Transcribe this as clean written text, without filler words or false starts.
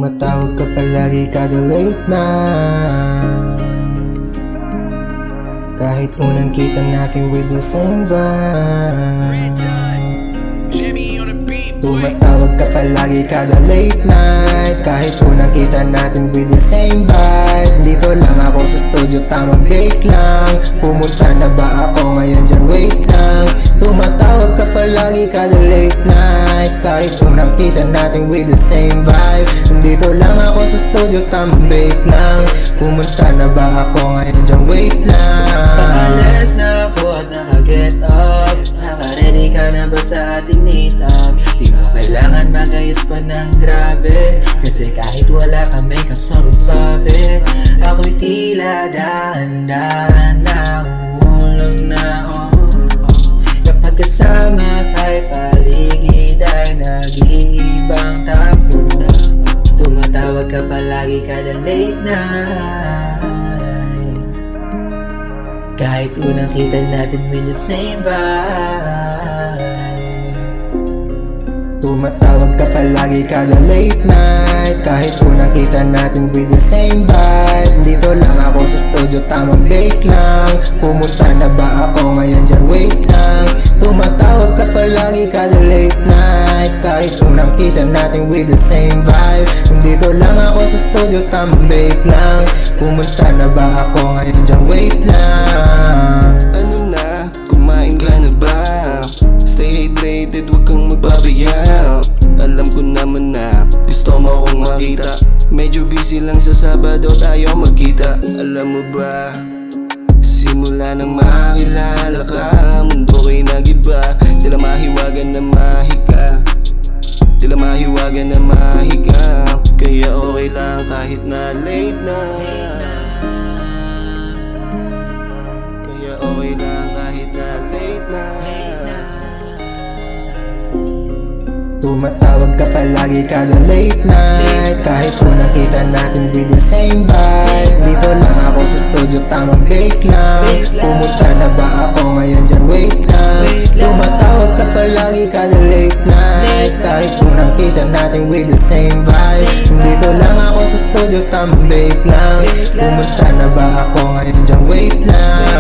Tumatawag ka palagi kada late na. Kahit unang kita natin with the same vibe. Tumatawag ka palagi kada late night. Kahit unang kita natin with the same vibe. Dito lang ako sa studio, tamang break lang. Pumunta na ba ako ngayon dyan, wait lang. Tumatawag ka palagi kada late night. Kahit unang kita natin with the same vibe. Dito lang ako sa studio, tamang break lang. Pumunta na ba ako ngayon dyan, wait lang. Paalis na ako at naka-get up. Naka-ready ka na ba sa ating meet up? Di mo kailangan magayos pa ng grabe, kasi kahit wala ka makeup sobrang swabe. Ako'y tila dahan-dahan na umulong na Kapag kasama ka'y paligid ay nag-iibang tapo. Tumatawag ka palagi kada late night. Kahit unang kita natin with the same vibe. Tumatawag ka palagi kada late night. Kahit unang kita natin with the same vibe. Dito lang ako sa studio, tamang break lang. Pumunta na ba ako ngayon dyan, wait lang. Tumatawag ka palagi kada late night. Kahit unang kita natin with the same vibe. Dito lang ako sa studio, tamang break lang. Pumunta na ba ako ngayon dyan, wait lang. Ano na? Kumain ka na ba? Stay hydrated, huwag kang magbabayaw. Alam ko naman na gusto mo akong makita. Medyo busy lang sa Sabado tayo magkita. Alam mo ba, simula nang makilala ka, mundo ko'y nag-iba. Tila mahiwagan na mahika, tila mahiwagan na mahika. Kaya okay lang kahit na late na. Kaya okay lang kahit na late na. Tumatawag ka palagi kada late night. Kahit unang kita natin with the same vibe. Dito lang ako sa studio, tamang break lang. Pumunta na ba ako ngayon dyan, wait lang. Tumatawag ka palagi kada late night. Kahit unang kita natin with the same vibe. Dito lang ako sa studio, tamang break lang. Pumunta na ba ako ngayon dyan, wait lang.